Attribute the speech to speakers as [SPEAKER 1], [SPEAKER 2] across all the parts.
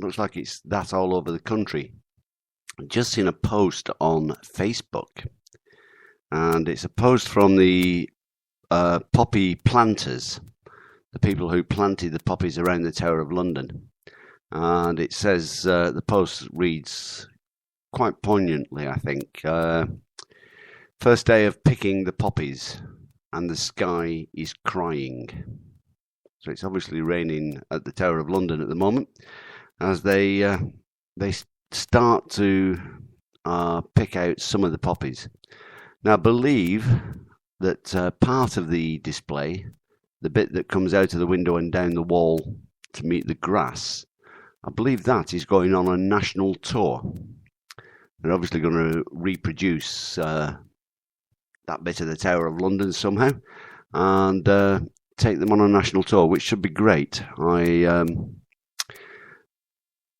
[SPEAKER 1] looks like it's that all over the country. I've just seen a post on Facebook, and it's a post from the poppy planters, the people who planted the poppies around the Tower of London. And it says, the post reads quite poignantly, I think. First day of picking the poppies, and the sky is crying. So it's obviously raining at the Tower of London at the moment, as they start to pick out some of the poppies. Now, I believe that part of the display, the bit that comes out of the window and down the wall to meet the grass, I believe that is going on a national tour. They're obviously going to reproduce that bit of the Tower of London somehow and take them on a national tour, which should be great.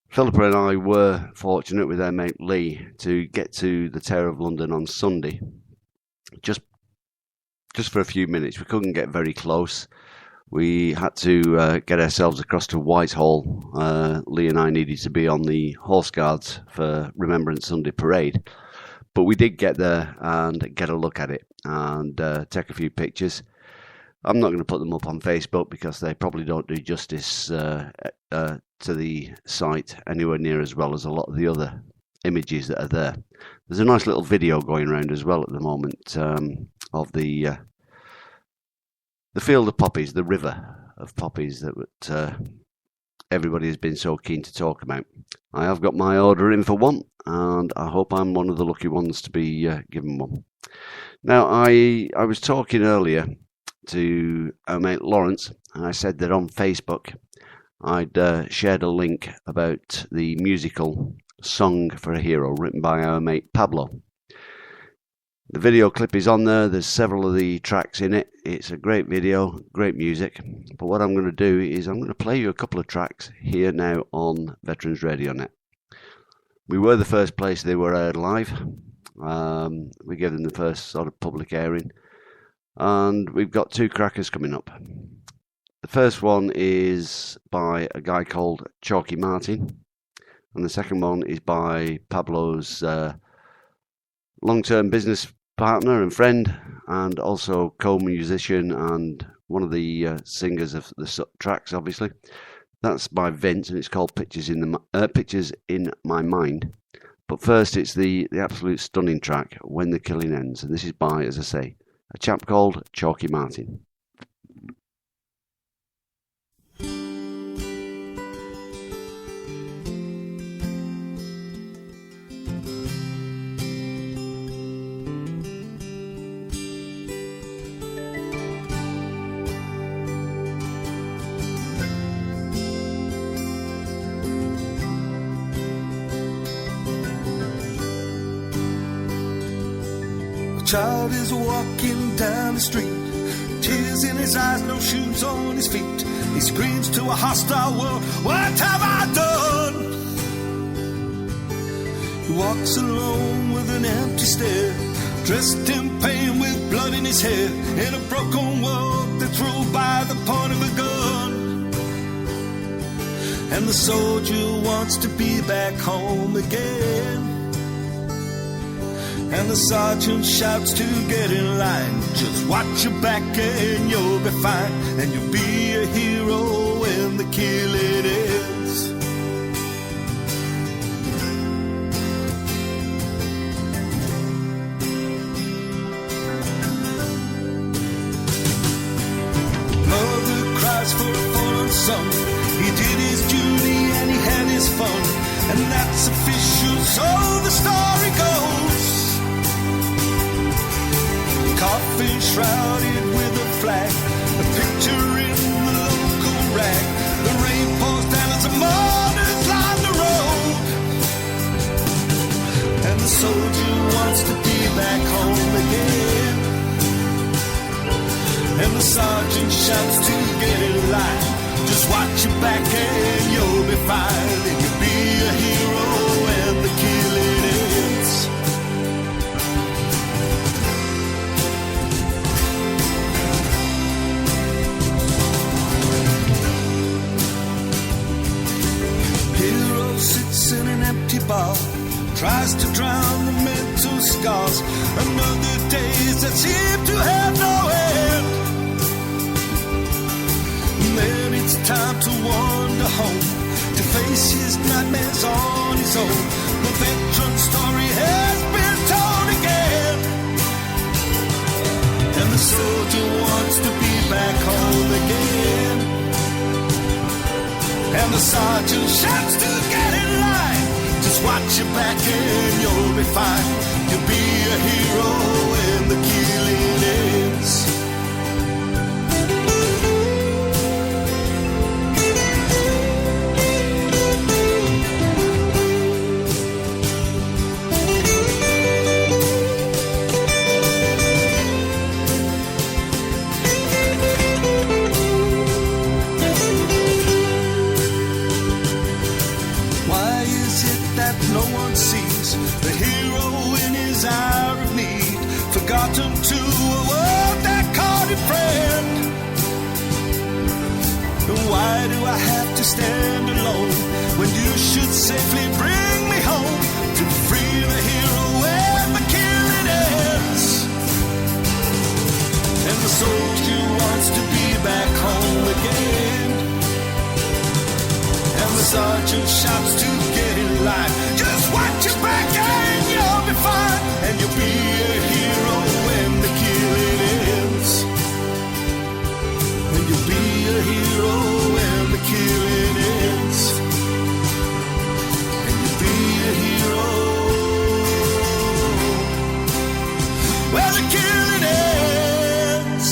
[SPEAKER 1] Philippa and I were fortunate with our mate Lee to get to the Tower of London on Sunday, just for a few minutes. We couldn't get very close. We had to get ourselves across to Whitehall. Lee and I needed to be on the Horse Guards for Remembrance Sunday Parade. But we did get there and get a look at it and take a few pictures. I'm not going to put them up on Facebook because they probably don't do justice to the site anywhere near as well as a lot of the other images that are there. There's a nice little video going around as well at the moment of the field of poppies, the river of poppies that everybody has been so keen to talk about. I have got my order in for one, and I hope I'm one of the lucky ones to be given one. Now, I was talking earlier to our mate Lawrence, and I said that on Facebook I'd shared a link about the musical Song for a Hero written by our mate Pablo. The video clip is on there. There's several of the tracks in it. It's a great video, great music. But what I'm going to do is I'm going to play you a couple of tracks here now on Veterans Radio Net. We were the first place they were aired live. We gave them the first sort of public airing. And we've got two crackers coming up. The first one is by a guy called Chalky Martin. And the second one is by Pablo's long-term business partner and friend, and also co-musician and one of the singers of the tracks, obviously. That's by Vince, and it's called Pictures in My Mind. But first, it's the absolute stunning track, When the Killing Ends. And this is by, as I say, a chap called Chalky Martin.
[SPEAKER 2] Child is walking down the street, tears in his eyes, no shoes on his feet. He screams to a hostile world, what have I done? He walks alone with an empty stare, dressed in pain with blood in his hair, in a broken world that's ruled by the point of a gun. And the soldier wants to be back home again. And the sergeant shouts to get in line, just watch your back and you'll be fine, and you'll be a hero when the killing ends. Mother cries for a fallen son. He did his duty and he had his fun, and that's official, so the story goes. Coffin shrouded with a flag, a picture in the local rag. The rain pours down as the mourners line the road, and the soldier wants to be back home again. And the sergeant shouts to get in line, just watch your back and you'll be fine, and you'll be a hero when the killing ends. Hero sits in an empty bar, tries to drown the mental scars. Another days that seem to have no end. And then it's time to wander home, to face his nightmares on his own. The veteran story has been told again, and the soldier wants to be back home again. And the sergeant shouts to get in line, just watch your back and you'll be fine. You'll be a hero when the killing ends. No one sees the hero in his hour of need, forgotten to a world that called him friend. And why do I have to stand alone when you should safely bring me home to free the hero when the killing ends? And the soldier wants to be back home again, and the sergeant shouts to get in line. Just watch your back and you'll be fine, and you'll be a hero when the killing ends. And you'll be a hero when the killing ends. And you'll be a hero when the killing ends.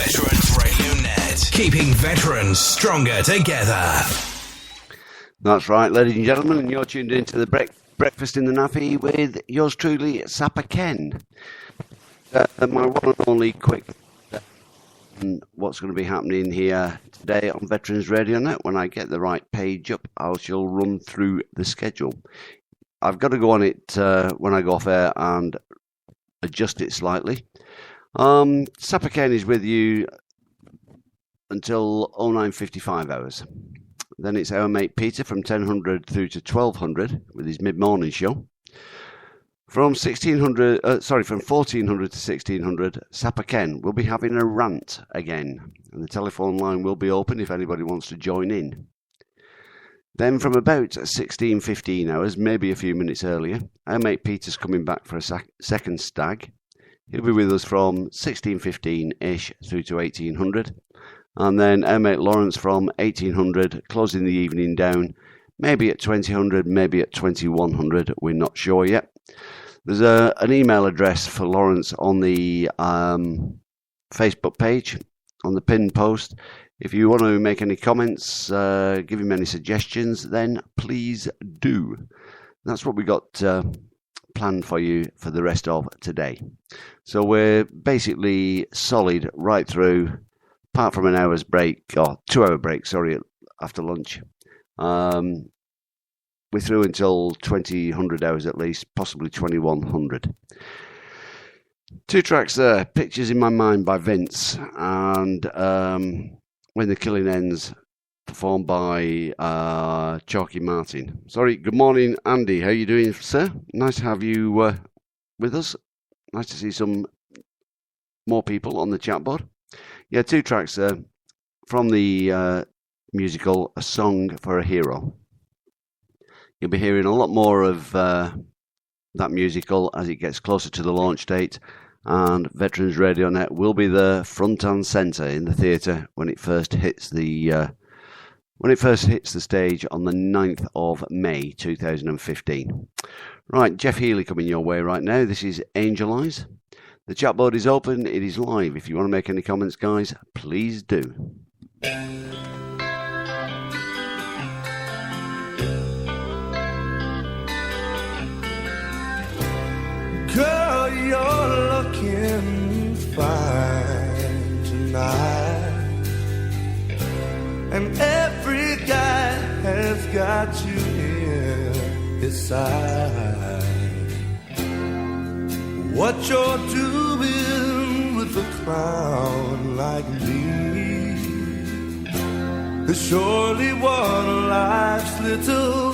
[SPEAKER 3] Veterans Radio Net, keeping veterans stronger together.
[SPEAKER 1] That's right, ladies and gentlemen, and you're tuned into the Breakfast in the NAAFI with yours truly, Sapper Ken. My one and only quick what's going to be happening here today on Veterans Radio Net. When I get the right page up, I shall run through the schedule. I've got to go on it when I go off air and adjust it slightly. Sapper Ken is with you until 09:55 hours. Then it's our mate Peter from 1000 through to 1200 with his mid-morning show. From 1400 to 1600, Sapper Ken will be having a rant again, and the telephone line will be open if anybody wants to join in. Then from about 16:15 hours, maybe a few minutes earlier, our mate Peter's coming back for a second stag. He'll be with us from 16:15-ish through to 1800. And then our mate Lawrence from 1800, closing the evening down, maybe at 2000, maybe at 2100, we're not sure yet. There's an email address for Lawrence on the Facebook page, on the pinned post. If you want to make any comments, give him any suggestions, then please do. That's what we got planned for you for the rest of today. So we're basically solid right through, apart from an hour's break, or 2 hour break, sorry, after lunch. We're through until 2000 hours at least, possibly 2100. 2 tracks there, Pictures in My Mind by Vince, and When the Killing Ends, performed by Chalky Martin. Sorry, good morning, Andy. How are you doing, sir? Nice to have you with us. Nice to see some more people on the chat board. Yeah, 2 tracks there from the musical A Song for a Hero. You'll be hearing a lot more of that musical as it gets closer to the launch date, and Veterans Radio Net will be there front and centre in the theatre when it first hits the stage on the 9th of May 2015. Right, Jeff Healy coming your way right now. This is Angel Eyes. The chat board is open. It is live. If you want to make any comments, guys, please do.
[SPEAKER 2] Girl, you're looking fine tonight, and every guy has got you in his sight. What you're doing with a clown like me is surely one of life's little